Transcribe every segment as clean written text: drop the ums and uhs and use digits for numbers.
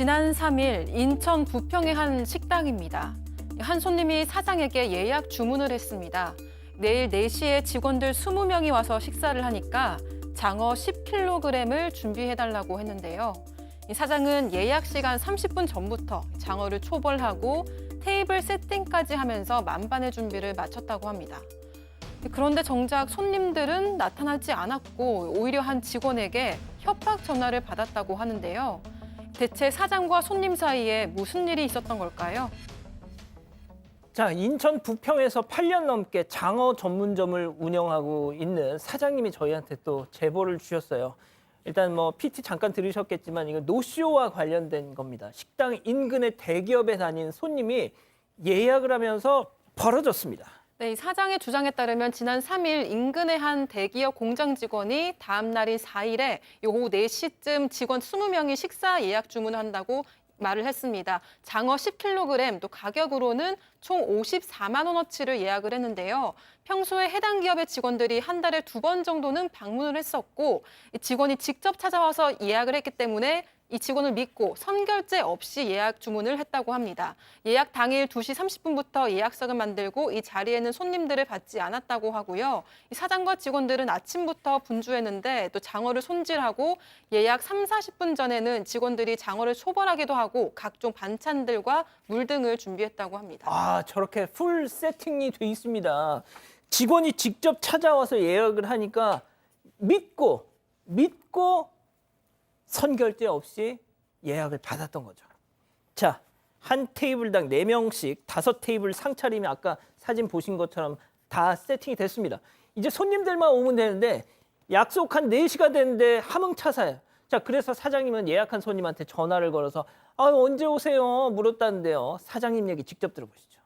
지난 3일 인천 부평의 한 식당입니다. 한 손님이 사장에게 예약 주문을 했습니다. 내일 4시에 직원들 20명이 와서 식사를 하니까 장어 10kg을 준비해달라고 했는데요. 사장은 예약 시간 30분 전부터 장어를 초벌하고 테이블 세팅까지 하면서 만반의 준비를 마쳤다고 합니다. 그런데 정작 손님들은 나타나지 않았고 오히려 한 직원에게 협박 전화를 받았다고 하는데요. 대체 사장과 손님 사이에 무슨 일이 있었던 걸까요? 자, 인천 부평에서 8년 넘게 장어 전문점을 운영하고 있는 사장님이 저희한테 또 제보를 주셨어요. 일단 PT 잠깐 들으셨겠지만 이거 노쇼와 관련된 겁니다. 식당 인근의 대기업에 다닌 손님이 예약을 하면서 벌어졌습니다. 네, 이 사장의 주장에 따르면 지난 3일 인근의 한 대기업 공장 직원이 다음 날인 4일에 오후 4시쯤 직원 20명이 식사 예약 주문을 한다고 말을 했습니다. 장어 10kg, 또 가격으로는 총 54만 원어치를 예약을 했는데요. 평소에 해당 기업의 직원들이 한 달에 2번 정도는 방문을 했었고 직원이 직접 찾아와서 예약을 했기 때문에 이 직원을 믿고 선결제 없이 예약 주문을 했다고 합니다. 예약 당일 2시 30분부터 예약석을 만들고 이 자리에는 손님들을 받지 않았다고 하고요. 이 사장과 직원들은 아침부터 분주했는데 또 장어를 손질하고 예약 3, 40분 전에는 직원들이 장어를 초벌하기도 하고 각종 반찬들과 물 등을 준비했다고 합니다. 아, 저렇게 풀 세팅이 돼 있습니다. 직원이 직접 찾아와서 예약을 하니까 믿고 선결제 없이 예약을 받았던 거죠. 자, 한 테이블당 4명씩 5테이블 상차림이 아까 사진 보신 것처럼 다 세팅이 됐습니다. 이제 손님들만 오면 되는데 약속한 4시가 됐는데 함흥차사예요. 자, 그래서 사장님은 예약한 손님한테 전화를 걸어서 언제 오세요? 물었다는데요. 사장님 얘기 직접 들어보시죠.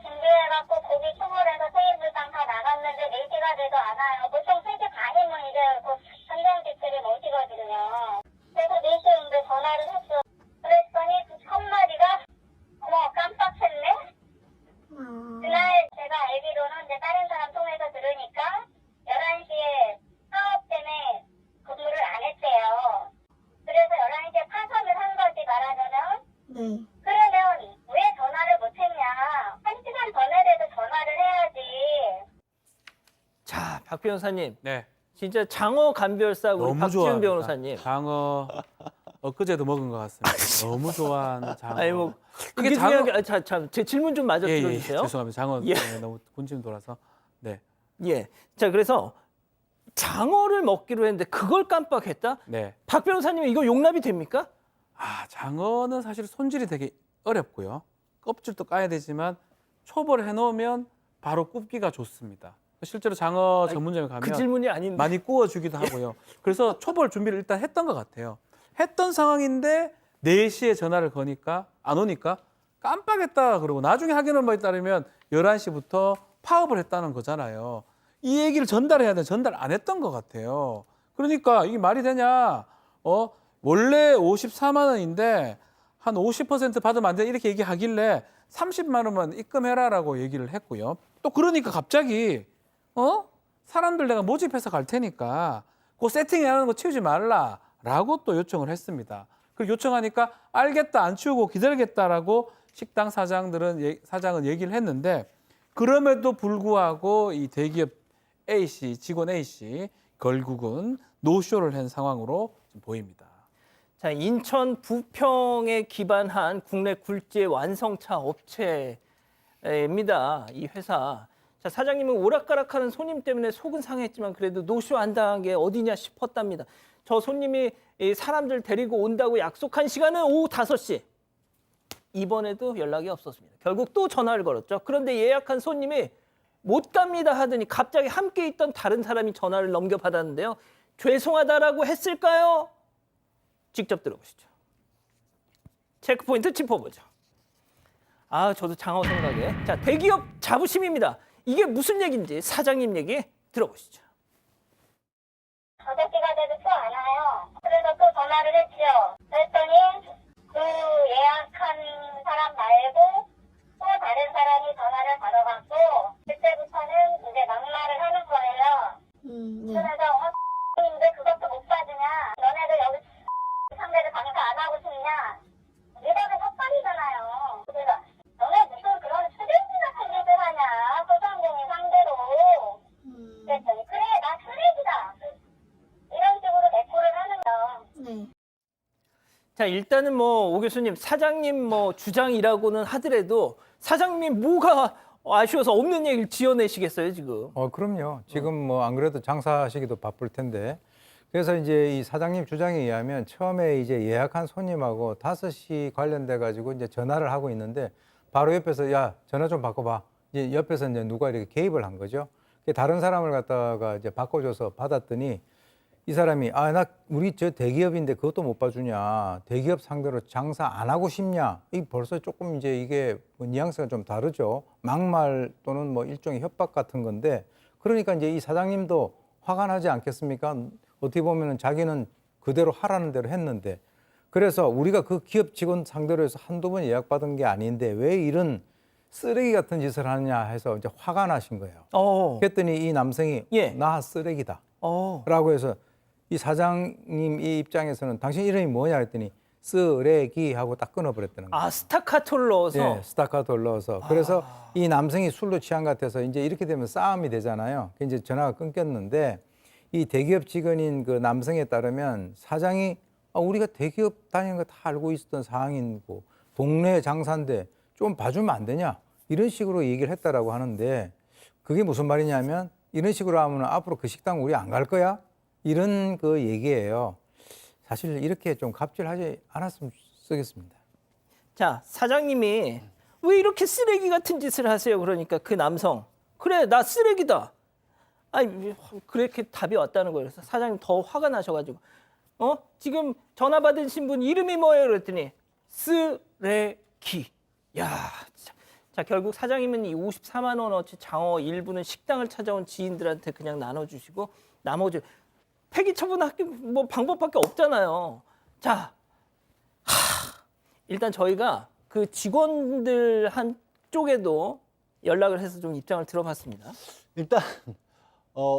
준비해갖고 고기 초벌해서 테이블당 다 나갔는데 4시가 돼도 안 와요. 보통 3시 반이면 이제 선장직들이 오시거든요. 그래서 4시에 오는데 전화를 했어. 그랬더니 한마디가 어머 깜빡했네? 그날 제가 알기로는 이제 다른 사람 통해서 들으니까 11시에 사업 때문에 근무를 안 했대요. 그래서 11시에 파산을 한 거지 말하자면. 네. 그러면 왜 전화를 못했냐? 1시간 전에라도 전화를 해야지. 자, 박 변호사님. 네. 진짜 장어 감별사 우리 너무 박지훈 좋아합니다. 변호사님. 장어 엊그제도 먹은 것 같습니다. 너무 좋아하는 장어. 아니 그게 이게 중요한 게 제 질문 좀 마저 들어주세요. 죄송합니다. 장어 예. 너무 군침 돌아서. 네. 예. 자, 그래서 장어를 먹기로 했는데 그걸 깜빡했다? 네. 박 변호사님 이거 용납이 됩니까? 장어는 사실 손질이 되게 어렵고요. 껍질도 까야 되지만 초벌해 놓으면 바로 굽기가 좋습니다. 실제로 장어 전문점에 가면 그 질문이 아닌데. 많이 구워주기도 하고요. 그래서 초벌 준비를 일단 했던 것 같아요. 했던 상황인데 4시에 전화를 거니까 안 오니까 깜빡했다 그러고 나중에 확인한 바에 따르면 11시부터 파업을 했다는 거잖아요. 이 얘기를 전달해야 되는데 전달 안 했던 것 같아요. 그러니까 이게 말이 되냐? 원래 54만 원인데 한 50% 받으면 안 돼 이렇게 얘기하길래 30만 원만 입금해라라고 얘기를 했고요. 또 그러니까 갑자기 사람들 내가 모집해서 갈 테니까 그 세팅해놓은 거 치우지 말라라고 또 요청을 했습니다. 그 요청하니까 알겠다 안 치우고 기다리겠다라고 식당 사장은 얘기를 했는데 그럼에도 불구하고 이 대기업 A씨 직원 A씨 결국은 노쇼를 한 상황으로 지금 보입니다. 자, 인천 부평에 기반한 국내 굴지의 완성차 업체입니다. 이 회사. 자, 사장님은 오락가락하는 손님 때문에 속은 상했지만 그래도 노쇼 안 당한 게 어디냐 싶었답니다. 저 손님이 사람들 데리고 온다고 약속한 시간은 오후 5시. 이번에도 연락이 없었습니다. 결국 또 전화를 걸었죠. 그런데 예약한 손님이 못 갑니다 하더니 갑자기 함께 있던 다른 사람이 전화를 넘겨받았는데요. 죄송하다라고 했을까요? 직접 들어보시죠. 체크포인트 짚어보죠. 저도 장어 생각에. 자, 대기업 자부심입니다. 이게 무슨 얘기인지 사장님 얘기 들어보시죠. 5시가 돼도 또 안 와요. 그래서 또 전화를 했죠. 그랬더니 그 예약한 사람 말고 또 다른 사람이 전화를 받아갖고 그때부터는 이제 막말을 하는 거예요. 네. 그래서 근데 그것도 못 받으냐? 너네 자, 일단은 뭐 오 교수님, 사장님 뭐 주장이라고는 하더라도 사장님 뭐가 아쉬워서 없는 얘기를 지어내시겠어요, 지금? 그럼요. 지금 뭐 안 그래도 장사하시기도 바쁠 텐데. 그래서 이제 이 사장님 주장에 의하면 처음에 이제 예약한 손님하고 5시 관련돼 가지고 이제 전화를 하고 있는데 바로 옆에서 야, 전화 좀 바꿔봐. 이제 옆에서 이제 누가 이렇게 개입을 한 거죠. 다른 사람을 갖다가 이제 바꿔줘서 받았더니 이 사람이 우리 저 대기업인데 그것도 못 봐주냐. 대기업 상대로 장사 안 하고 싶냐. 이 벌써 조금 이제 이게 뭐 뉘앙스가 좀 다르죠. 막말 또는 뭐 일종의 협박 같은 건데 그러니까 이제 이 사장님도 화가 나지 않겠습니까? 어떻게 보면은 자기는 그대로 하라는 대로 했는데 그래서 우리가 그 기업 직원 상대로 해서 한두 번 예약받은 게 아닌데 왜 이런 쓰레기 같은 짓을 하느냐 해서 이제 화가 나신 거예요. 그랬더니 이 남성이 나 쓰레기다. 라고 해서 이 사장님 이 입장에서는 당신 이름이 뭐냐 했더니 쓰레기 하고 딱 끊어버렸다는 거예요. 스타카토를 넣어서? 네, 스타카토를 넣어서. 그래서 이 남성이 술도 취한 것 같아서 이제 이렇게 되면 싸움이 되잖아요. 이제 전화가 끊겼는데 이 대기업 직원인 그 남성에 따르면 사장이 우리가 대기업 다니는 거 다 알고 있었던 상황이고 동네 장사인데 좀 봐주면 안 되냐 이런 식으로 얘기를 했다라고 하는데 그게 무슨 말이냐면 이런 식으로 하면 앞으로 그 식당 우리 안 갈 거야 이런 그 얘기예요. 사실 이렇게 좀 갑질하지 않았으면 쓰겠습니다. 자, 사장님이 왜 이렇게 쓰레기 같은 짓을 하세요? 그러니까 그 남성 그래 나 쓰레기다. 아니 그렇게 답이 왔다는 거예요. 그래서 사장님 더 화가 나셔가지고 지금 전화 받으신 분 이름이 뭐예요? 그랬더니 쓰레기. 야, 자 결국 사장님은 이 54만 원어치 장어 일부는 식당을 찾아온 지인들한테 그냥 나눠주시고 나머지 폐기 처분할 뭐 방법밖에 없잖아요. 자, 일단 저희가 그 직원들 한쪽에도 연락을 해서 좀 입장을 들어봤습니다. 일단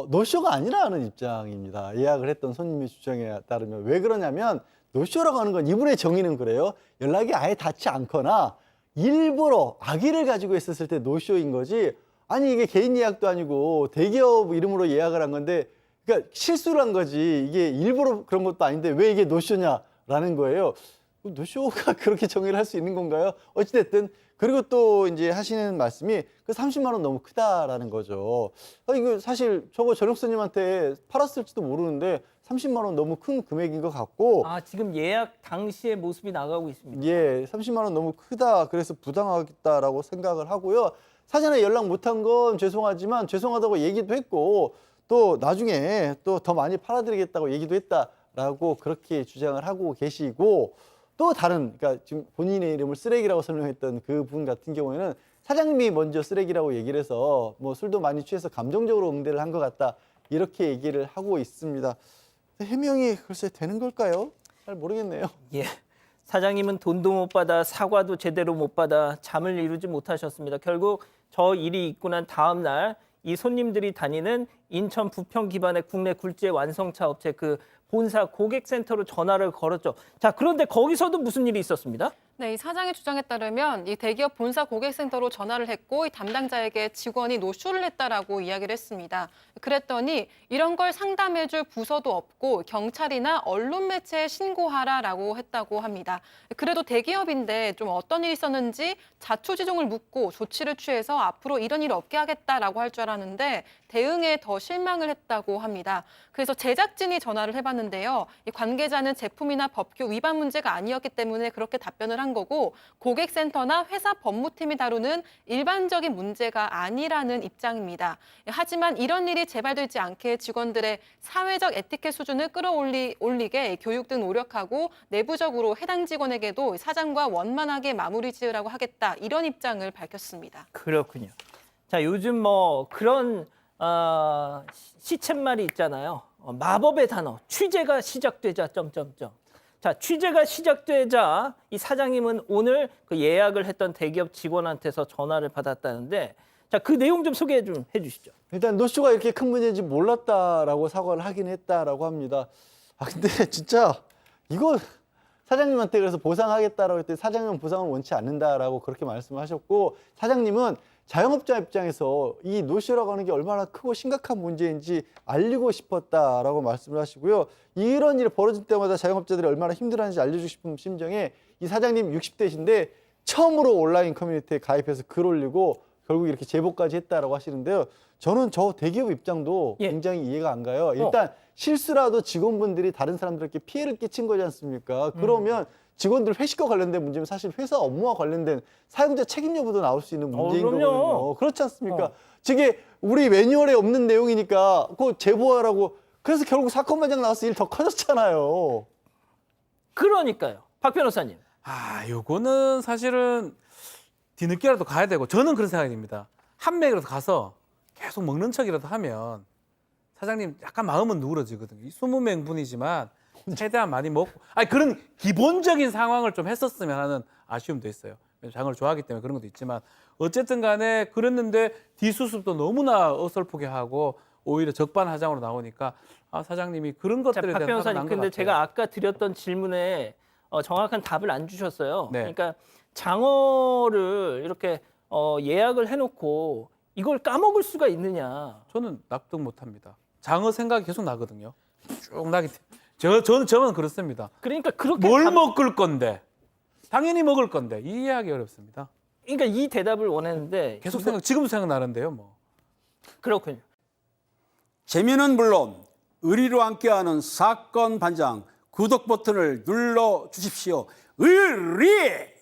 노쇼가 아니라는 입장입니다. 예약을 했던 손님의 주장에 따르면 왜 그러냐면 노쇼라고 하는 건 이분의 정의는 그래요. 연락이 아예 닿지 않거나 일부러 악의를 가지고 있었을 때 노쇼인 거지. 아니 이게 개인 예약도 아니고 대기업 이름으로 예약을 한 건데 그러니까 실수를 한 거지. 이게 일부러 그런 것도 아닌데 왜 이게 노쇼냐라는 거예요. 노쇼가 그렇게 정의를 할 수 있는 건가요? 어찌됐든 그리고 또 이제 하시는 말씀이 그 30만 원 너무 크다라는 거죠. 이거 사실 저거 전역사님한테 팔았을지도 모르는데 30만 원 너무 큰 금액인 것 같고. 지금 예약 당시의 모습이 나가고 있습니다. 예, 30만 원 너무 크다. 그래서 부당하겠다라고 생각을 하고요. 사전에 연락 못한 건 죄송하지만 죄송하다고 얘기도 했고 또 나중에 또 더 많이 팔아드리겠다고 얘기도 했다라고 그렇게 주장을 하고 계시고 또 다른 그러니까 지금 본인의 이름을 쓰레기라고 설명했던 그분 같은 경우에는 사장님이 먼저 쓰레기라고 얘기를 해서 뭐 술도 많이 취해서 감정적으로 응대를 한 것 같다 이렇게 얘기를 하고 있습니다. 해명이 글쎄 되는 걸까요? 잘 모르겠네요. 예, 사장님은 돈도 못 받아 사과도 제대로 못 받아 잠을 이루지 못하셨습니다. 결국 저 일이 있고 난 다음 날 이 손님들이 다니는 인천 부평 기반의 국내 굴지의 완성차 업체 그 본사 고객센터로 전화를 걸었죠. 자, 그런데 거기서도 무슨 일이 있었습니다? 네, 이 사장의 주장에 따르면 이 대기업 본사 고객센터로 전화를 했고 이 담당자에게 직원이 노쇼를 했다라고 이야기를 했습니다. 그랬더니 이런 걸 상담해줄 부서도 없고 경찰이나 언론 매체에 신고하라라고 했다고 합니다. 그래도 대기업인데 좀 어떤 일이 있었는지 자초지종을 묻고 조치를 취해서 앞으로 이런 일 없게 하겠다라고 할 줄 알았는데 대응에 더 실망을 했다고 합니다. 그래서 제작진이 전화를 해봤는데요. 이 관계자는 제품이나 법규 위반 문제가 아니었기 때문에 그렇게 답변을 한 거고 고객센터나 회사 법무팀이 다루는 일반적인 문제가 아니라는 입장입니다. 하지만 이런 일이 재발되지 않게 직원들의 사회적 에티켓 수준을 끌어올리게 교육 등 노력하고 내부적으로 해당 직원에게도 사장과 원만하게 마무리 지으라고 하겠다 이런 입장을 밝혔습니다. 그렇군요. 자, 요즘 뭐 그런 시쳇말이 있잖아요. 마법의 단어 취재가 시작되자 점점점. 자, 취재가 시작되자 이 사장님은 오늘 그 예약을 했던 대기업 직원한테서 전화를 받았다는데 자, 그 내용 좀 소개해 좀 해주시죠. 일단 노쇼가 이렇게 큰 문제인지 몰랐다라고 사과를 하긴 했다라고 합니다. 근데 진짜 이거 사장님한테 그래서 보상하겠다라고 했더니 사장님은 보상을 원치 않는다라고 그렇게 말씀하셨고 사장님은 자영업자 입장에서 이 노쇼라고 하는 게 얼마나 크고 심각한 문제인지 알리고 싶었다라고 말씀을 하시고요. 이런 일이 벌어질 때마다 자영업자들이 얼마나 힘들어하는지 알려주고 싶은 심정에 이 사장님 60대신데 처음으로 온라인 커뮤니티에 가입해서 글 올리고 결국 이렇게 제보까지 했다라고 하시는데요. 저는 저 대기업 입장도 예. 굉장히 이해가 안 가요. 일단 실수라도 직원분들이 다른 사람들에게 피해를 끼친 거지 않습니까? 그러면 직원들 회식과 관련된 문제면 사실 회사 업무와 관련된 사용자 책임 여부도 나올 수 있는 문제인 그럼요. 거거든요. 그렇지 않습니까? 저게 우리 매뉴얼에 없는 내용이니까 그거 제보하라고. 그래서 결국 사건 반장 나와서 일 더 커졌잖아요. 그러니까요. 박 변호사님. 요거는 사실은 뒤늦게라도 가야 되고 저는 그런 생각이 듭니다. 한 명이라도 가서 계속 먹는 척이라도 하면 사장님 약간 마음은 누그러지거든요. 20명 분이지만 최대한 많이 먹고 그런 기본적인 상황을 좀 했었으면 하는 아쉬움도 있어요. 장을 좋아하기 때문에 그런 것도 있지만 어쨌든 간에 그랬는데 뒤수습도 너무나 어설프게 하고 오히려 적반하장으로 나오니까 사장님이 그런 자, 것들에 박 대한 변호사님, 화가 난것 근데 같아요. 제가 아까 드렸던 질문에 정확한 답을 안 주셨어요. 네. 그러니까 장어를 이렇게 예약을 해놓고 이걸 까먹을 수가 있느냐. 저는 납득 못합니다. 장어 생각이 계속 나거든요. 쭉 나기 때문에. 저는 그렇습니다. 그러니까 그렇게 뭘 먹을 건데 당연히 먹을 건데 이해하기 어렵습니다. 그러니까 이 대답을 원했는데 계속 지금도 생각나는데요. 뭐. 그렇군요. 재미는 물론 의리로 함께하는 사건 반장 구독 버튼을 눌러 주십시오. 의리!